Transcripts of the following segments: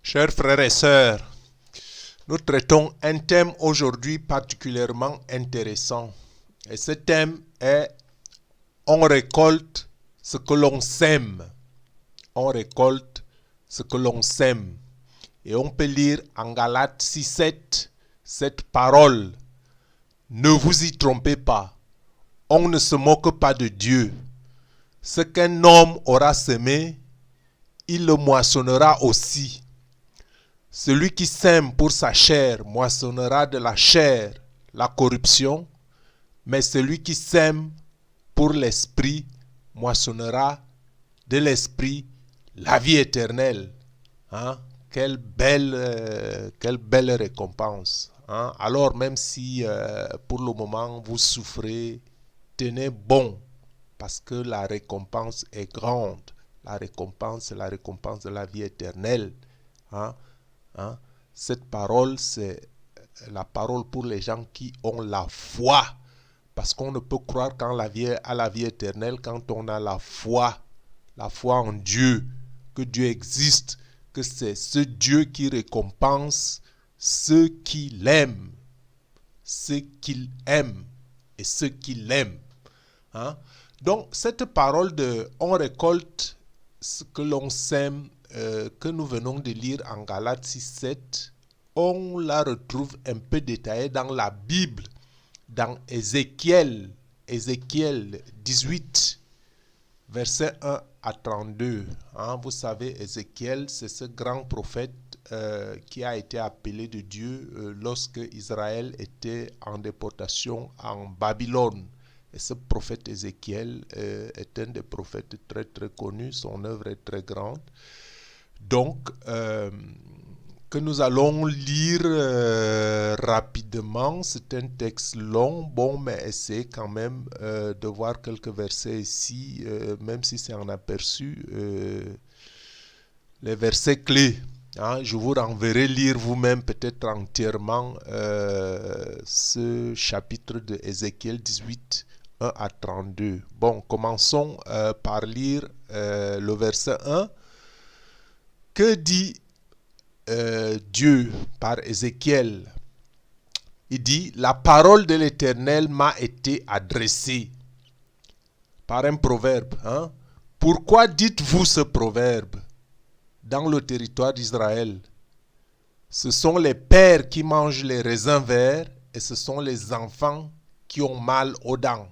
Chers frères et sœurs, nous traitons un thème aujourd'hui particulièrement intéressant. Et ce thème est « On récolte ce que l'on sème ». On récolte ce que l'on sème. Et on peut lire en Galates 6:7 cette parole. Ne vous y trompez pas. On ne se moque pas de Dieu. Ce qu'un homme aura semé, il le moissonnera aussi. Celui qui sème pour sa chair moissonnera de la chair la corruption, mais celui qui sème pour l'esprit moissonnera de l'esprit la vie éternelle. Hein? Quelle belle récompense. Hein? Alors même si pour le moment vous souffrez, tenez bon, parce que la récompense est grande. La récompense, c'est la récompense de la vie éternelle. Hein? Hein? Cette parole, c'est la parole pour les gens qui ont la foi. Parce qu'on ne peut croire à la vie éternelle quand on a la foi en Dieu, que Dieu existe, que c'est ce Dieu qui récompense ceux qui l'aiment, ceux qu'il aime et ceux qui l'aiment. Hein? Donc, cette parole de « on récolte ce que l'on sème », que nous venons de lire en Galates 6:7, on la retrouve un peu détaillée dans la Bible, dans Ézéchiel 18, versets 1 à 32. Hein, vous savez, Ézéchiel, c'est ce grand prophète qui a été appelé de Dieu lorsque Israël était en déportation en Babylone. Et ce prophète Ézéchiel est un des prophètes très très connus, son œuvre est très grande. Donc, que nous allons lire rapidement. C'est un texte long, bon, mais essayez quand même de voir quelques versets ici, même si c'est en aperçu, les versets clés. Hein, je vous renverrai lire vous-même peut-être entièrement ce chapitre de Ézéchiel 18, 1 à 32. Bon, commençons par lire le verset 1. Que dit Dieu par Ézéchiel? Il dit, la parole de l'Éternel m'a été adressée par un proverbe. Hein? Pourquoi dites-vous ce proverbe dans le territoire d'Israël? Ce sont les pères qui mangent les raisins verts et ce sont les enfants qui ont mal aux dents.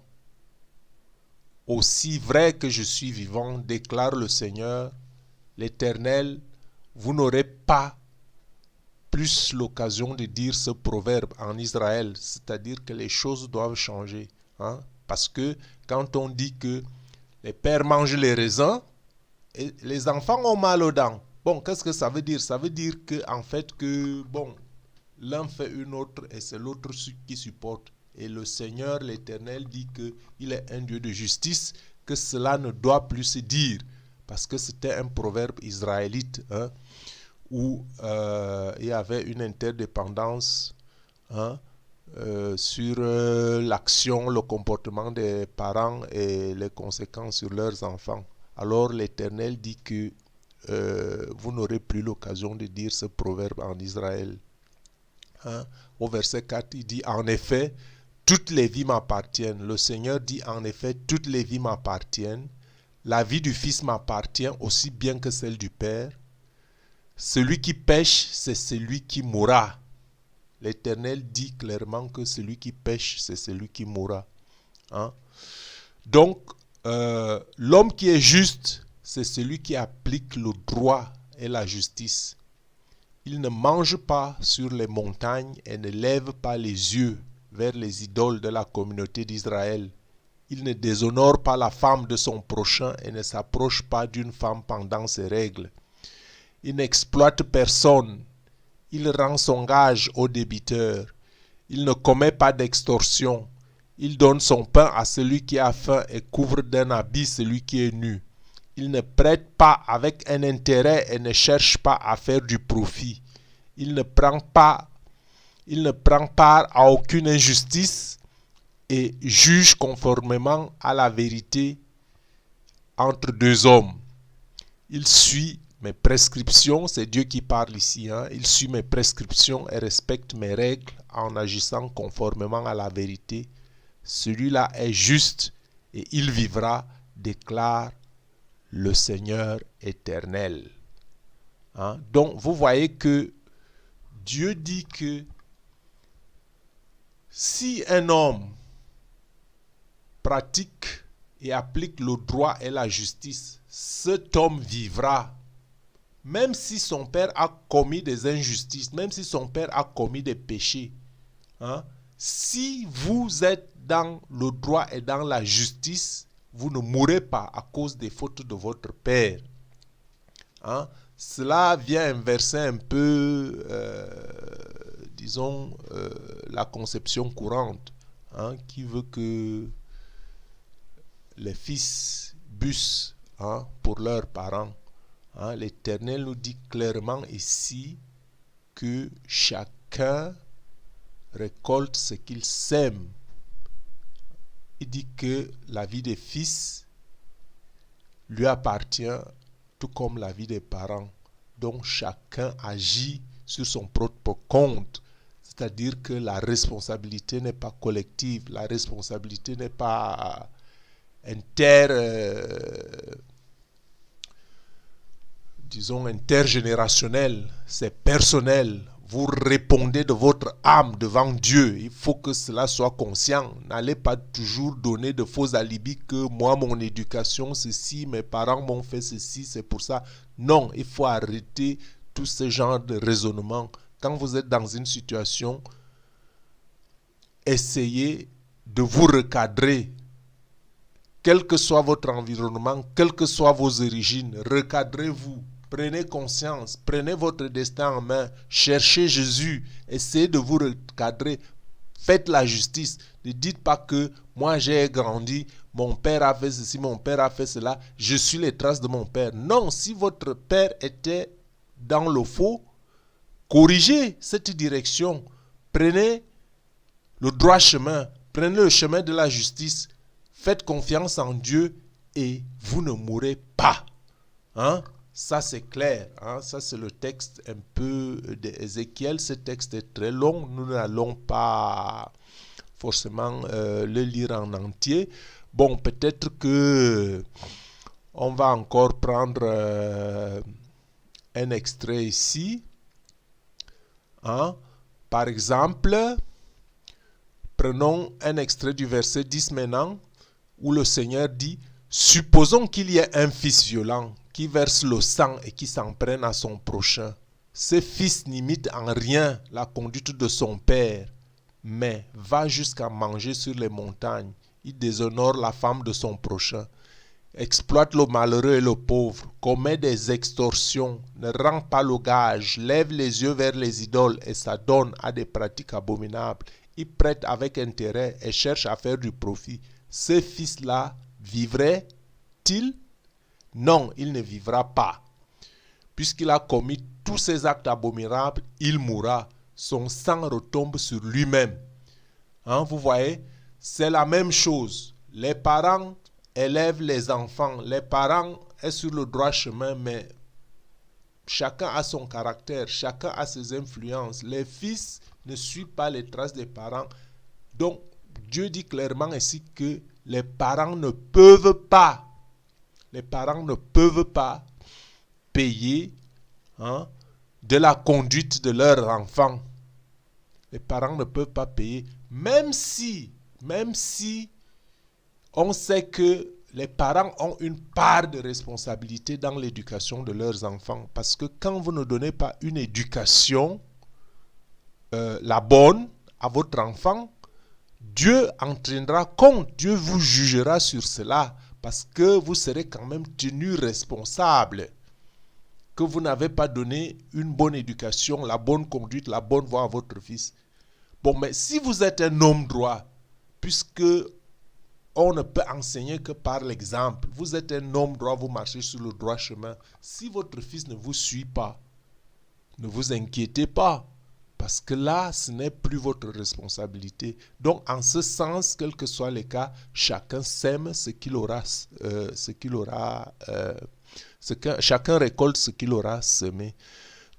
Aussi vrai que je suis vivant, déclare le Seigneur, l'Éternel, vous n'aurez pas plus l'occasion de dire ce proverbe en Israël, c'est-à-dire que les choses doivent changer. Hein? Parce que quand on dit que les pères mangent les raisins et les enfants ont mal aux dents, bon, qu'est-ce que ça veut dire? Ça veut dire que en fait que bon, l'un fait une autre et c'est l'autre qui supporte. Et le Seigneur, l'Éternel, dit qu'il est un Dieu de justice, que cela ne doit plus se dire. Parce que c'était un proverbe israélite, hein, où il y avait une interdépendance, hein, sur l'action, le comportement des parents et les conséquences sur leurs enfants. Alors l'Éternel dit que vous n'aurez plus l'occasion de dire ce proverbe en Israël. Hein? Au verset 4, il dit « En effet, toutes les vies m'appartiennent. » Le Seigneur dit « En effet, toutes les vies m'appartiennent. La vie du Fils m'appartient aussi bien que celle du Père. Celui qui pêche, c'est celui qui mourra. » L'Éternel dit clairement que celui qui pêche, c'est celui qui mourra. Hein? Donc, l'homme qui est juste, c'est celui qui applique le droit et la justice. Il ne mange pas sur les montagnes et ne lève pas les yeux vers les idoles de la communauté d'Israël. Il ne déshonore pas la femme de son prochain et ne s'approche pas d'une femme pendant ses règles. Il n'exploite personne. Il rend son gage au débiteur. Il ne commet pas d'extorsion. Il donne son pain à celui qui a faim et couvre d'un habit celui qui est nu. Il ne prête pas avec un intérêt et ne cherche pas à faire du profit. Il ne prend part à aucune injustice et juge conformément à la vérité entre deux hommes. Il suit mes prescriptions, c'est Dieu qui parle ici, hein. Il suit mes prescriptions et respecte mes règles en agissant conformément à la vérité. Celui-là est juste et il vivra, déclare le Seigneur éternel. Hein? Donc, vous voyez que Dieu dit que si un homme pratique et applique le droit et la justice, cet homme vivra. Même si son père a commis des injustices, même si son père a commis des péchés. Hein? Si vous êtes dans le droit et dans la justice, vous ne mourrez pas à cause des fautes de votre père. Hein? Cela vient inverser un peu, disons, la conception courante, hein, qui veut que les fils bussent, hein, pour leurs parents. Hein? L'Éternel nous dit clairement ici que chacun récolte ce qu'il sème. Il dit que la vie des fils lui appartient tout comme la vie des parents. Donc chacun agit sur son propre compte. C'est-à-dire que la responsabilité n'est pas collective, la responsabilité n'est pas disons intergénérationnelle, c'est personnel. Vous répondez de votre âme devant Dieu. Il faut que cela soit conscient. N'allez pas toujours donner de faux alibis que moi, mon éducation, ceci, mes parents m'ont fait ceci, c'est pour ça. Non, il faut arrêter tout ce genre de raisonnement. Quand vous êtes dans une situation, essayez de vous recadrer. Quel que soit votre environnement, quelles que soient vos origines, recadrez-vous. Prenez conscience, prenez votre destin en main, cherchez Jésus, essayez de vous recadrer, faites la justice. Ne dites pas que moi j'ai grandi, mon père a fait ceci, mon père a fait cela, je suis les traces de mon père. Non, si votre père était dans le faux, corrigez cette direction, prenez le droit chemin, prenez le chemin de la justice, faites confiance en Dieu et vous ne mourrez pas. Hein? Ça c'est clair, hein? Ça c'est le texte un peu d'Ézéchiel. Ce texte est très long, nous n'allons pas forcément le lire en entier. Bon, peut-être que on va encore prendre un extrait ici. Hein? Par exemple, prenons un extrait du verset 10 maintenant, où le Seigneur dit « Supposons qu'il y ait un fils violent qui verse le sang et qui s'en prenne à son prochain. Ce fils n'imite en rien la conduite de son père, mais va jusqu'à manger sur les montagnes. Il déshonore la femme de son prochain, exploite le malheureux et le pauvre, commet des extorsions, ne rend pas le gage, lève les yeux vers les idoles et s'adonne à des pratiques abominables. Il prête avec intérêt et cherche à faire du profit. Ce fils-là vivrait-il? Non, il ne vivra pas. Puisqu'il a commis tous ces actes abominables, il mourra. Son sang retombe sur lui-même. Hein, vous voyez, c'est la même chose. Les parents élèvent les enfants. Les parents sont sur le droit chemin, mais chacun a son caractère, chacun a ses influences. Les fils ne suivent pas les traces des parents. Donc, Dieu dit clairement ici que les parents ne peuvent pas payer, hein, de la conduite de leur enfant. Les parents ne peuvent pas payer, même si on sait que les parents ont une part de responsabilité dans l'éducation de leurs enfants. Parce que quand vous ne donnez pas une éducation, la bonne, à votre enfant, Dieu en tiendra compte, Dieu vous jugera sur cela, parce que vous serez quand même tenu responsable, que vous n'avez pas donné une bonne éducation, la bonne conduite, la bonne voie à votre fils. Bon, mais si vous êtes un homme droit, puisque on ne peut enseigner que par l'exemple, vous êtes un homme droit, vous marchez sur le droit chemin, si votre fils ne vous suit pas, ne vous inquiétez pas. Parce que là, ce n'est plus votre responsabilité. Donc, en ce sens, quels que soient les cas, chacun sème ce qu'il aura Chacun récolte ce qu'il aura semé.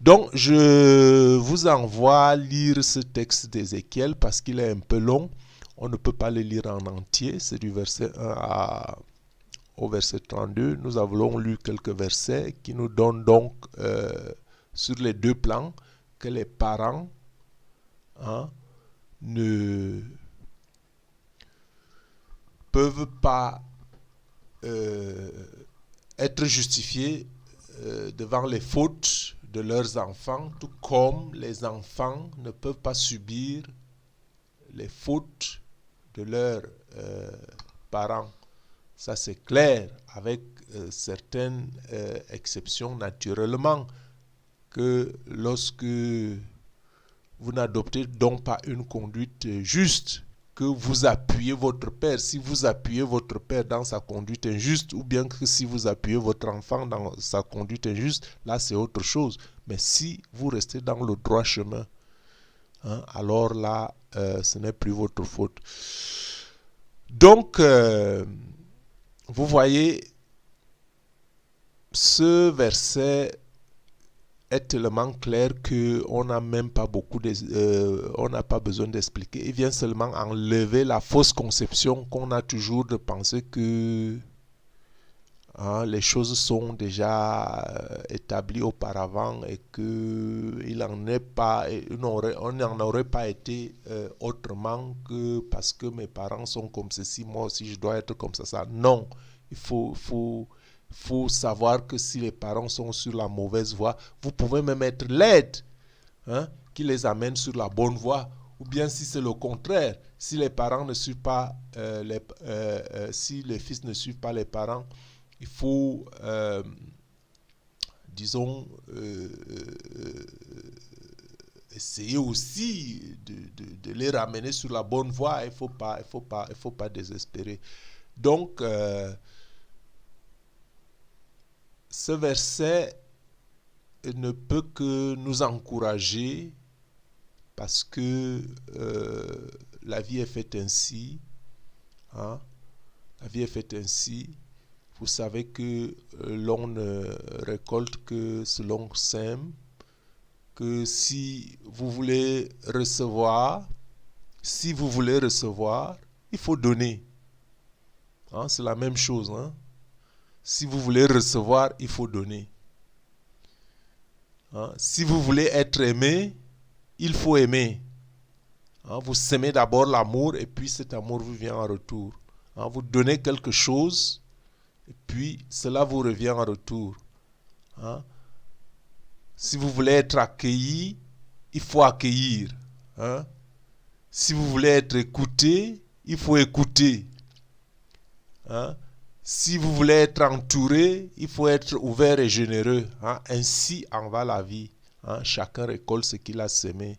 Donc, je vous envoie lire ce texte d'Ézéchiel parce qu'il est un peu long. On ne peut pas le lire en entier. C'est du verset 1 au verset 32. Nous avons lu quelques versets qui nous donnent donc sur les deux plans que les parents ne peuvent pas être justifiés devant les fautes de leurs enfants, tout comme les enfants ne peuvent pas subir les fautes de leurs parents. Ça c'est clair, avec certaines exceptions naturellement, que lorsque vous n'adoptez donc pas une conduite juste, que vous appuyez votre père, si vous appuyez votre père dans sa conduite injuste, ou bien que si vous appuyez votre enfant dans sa conduite injuste, là c'est autre chose. Mais si vous restez dans le droit chemin, alors là, ce n'est plus votre faute. Donc, vous voyez, ce verset est tellement clair qu'on n'a même pas on n'a pas besoin d'expliquer. Il vient seulement enlever la fausse conception qu'on a toujours de penser que les choses sont déjà établies auparavant et qu'il n'en est pas, on n'en aurait pas été autrement que parce que mes parents sont comme ceci, moi aussi je dois être comme ça. Non, il faut savoir que si les parents sont sur la mauvaise voie, vous pouvez même être l'aide qui les amène sur la bonne voie. Ou bien si c'est le contraire, si les parents ne suivent pas, si les fils ne suivent pas les parents, il faut, disons, essayer aussi de les ramener sur la bonne voie. Il faut pas désespérer. Donc, ce verset ne peut que nous encourager parce que la vie est faite ainsi. La vie est faite ainsi. Vous savez que l'on ne récolte que ce l'on sème, que si vous voulez recevoir, il faut donner. C'est la même chose. Si vous voulez recevoir, il faut donner. Si vous voulez être aimé, il faut aimer. Vous semez d'abord l'amour et puis cet amour vous vient en retour. Vous donnez quelque chose et puis cela vous revient en retour. Si vous voulez être accueilli, il faut accueillir. Si vous voulez être écouté, il faut écouter. Si vous voulez être entouré, il faut être ouvert et généreux. Ainsi en va la vie. Chacun récolte ce qu'il a semé.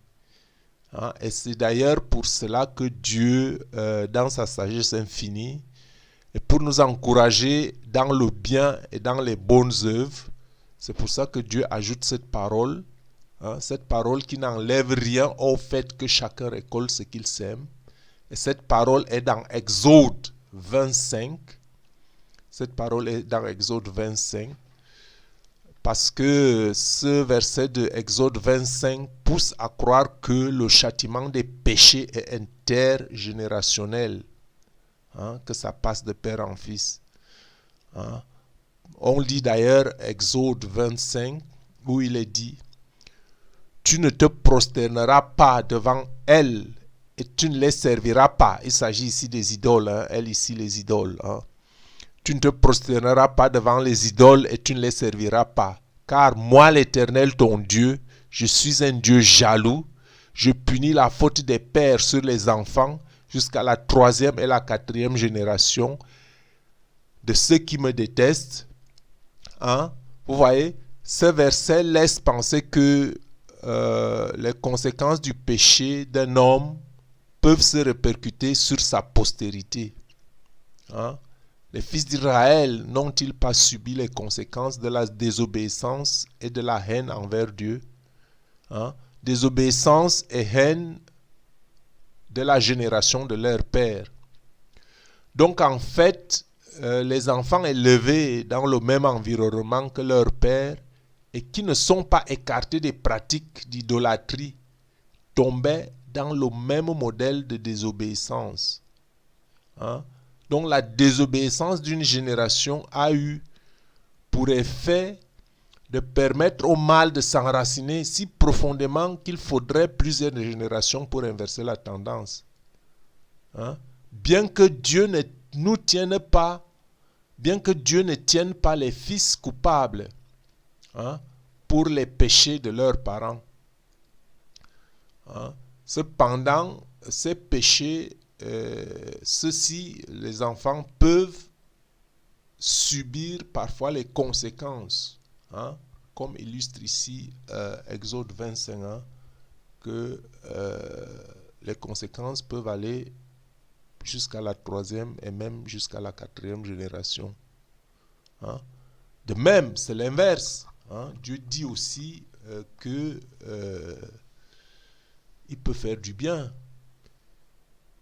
Et c'est d'ailleurs pour cela que Dieu, dans sa sagesse infinie, et pour nous encourager dans le bien et dans les bonnes œuvres, c'est pour ça que Dieu ajoute cette parole qui n'enlève rien au fait que chacun récolte ce qu'il sème. Et cette parole est dans Exode 25. Cette parole est dans Exode 25. Parce que ce verset de Exode 25 pousse à croire que le châtiment des péchés est intergénérationnel. Que ça passe de père en fils. On lit d'ailleurs Exode 25 où il est dit: tu ne te prosterneras pas devant elles et tu ne les serviras pas. Il s'agit ici des idoles. Elle ici les idoles. Tu ne te prosterneras pas devant les idoles et tu ne les serviras pas. Car moi, l'Éternel, ton Dieu, je suis un Dieu jaloux. Je punis la faute des pères sur les enfants jusqu'à la 3e et la 4e génération de ceux qui me détestent. Vous voyez, ce verset laisse penser que les conséquences du péché d'un homme peuvent se répercuter sur sa postérité. Les fils d'Israël n'ont-ils pas subi les conséquences de la désobéissance et de la haine envers Dieu? Désobéissance et haine de la génération de leur père. Donc en fait, les enfants élevés dans le même environnement que leur père et qui ne sont pas écartés des pratiques d'idolâtrie tombaient dans le même modèle de désobéissance. Hein? Donc la désobéissance d'une génération a eu pour effet de permettre au mal de s'enraciner si profondément qu'il faudrait plusieurs générations pour inverser la tendance. Hein? Bien que Dieu ne nous tienne pas, bien que Dieu ne tienne pas les fils coupables, hein, pour les péchés de leurs parents. Hein? Cependant, ces péchés, ceux-ci, les enfants peuvent subir parfois les conséquences, hein, comme illustre ici Exode 25, hein, que les conséquences peuvent aller jusqu'à la 3e et même jusqu'à la 4e génération. Hein. De même, c'est l'inverse. Hein. Dieu dit aussi que il peut faire du bien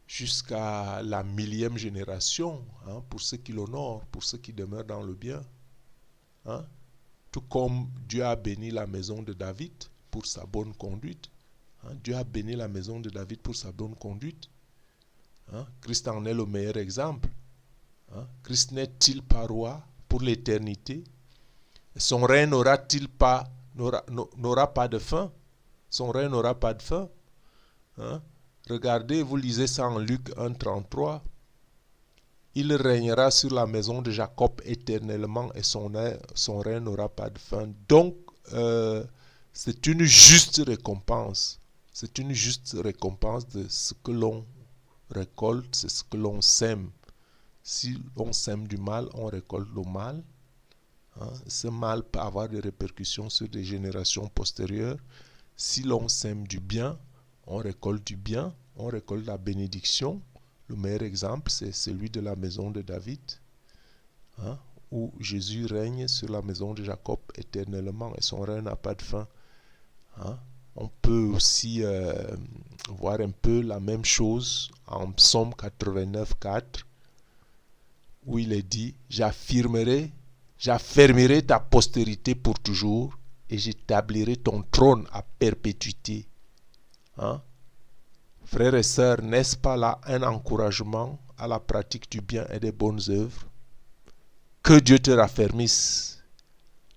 jusqu'à la 1000e génération, hein, pour ceux qui l'honorent, pour ceux qui demeurent dans le bien. Hein. Tout comme Dieu a béni la maison de David pour sa bonne conduite. Hein. Dieu a béni la maison de David pour sa bonne conduite. Hein? Christ en est le meilleur exemple. Hein? Christ n'est-il pas roi pour l'éternité? Son règne n'aura pas de fin? Son règne n'aura pas de fin. Hein? Regardez, vous lisez ça en Luc 1,33. Il régnera sur la maison de Jacob éternellement et son règne n'aura pas de fin. Donc, c'est une juste récompense. C'est une juste récompense de ce que l'on récolte, c'est ce que l'on sème. Si on sème du mal, on récolte le mal. Hein? Ce mal peut avoir des répercussions sur des générations postérieures. Si l'on sème du bien, on récolte du bien, on récolte la bénédiction. Le meilleur exemple, c'est celui de la maison de David, hein? Où Jésus règne sur la maison de Jacob éternellement et son règne n'a pas de fin. Hein? On peut aussi voir un peu la même chose en Psaume 89, 4, où il est dit « J'affermirai ta postérité pour toujours et j'établirai ton trône à perpétuité. Hein? » Frères et sœurs, n'est-ce pas là un encouragement à la pratique du bien et des bonnes œuvres? Que Dieu te raffermisse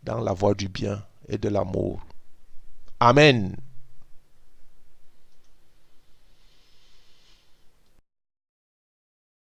dans la voie du bien et de l'amour. Amen.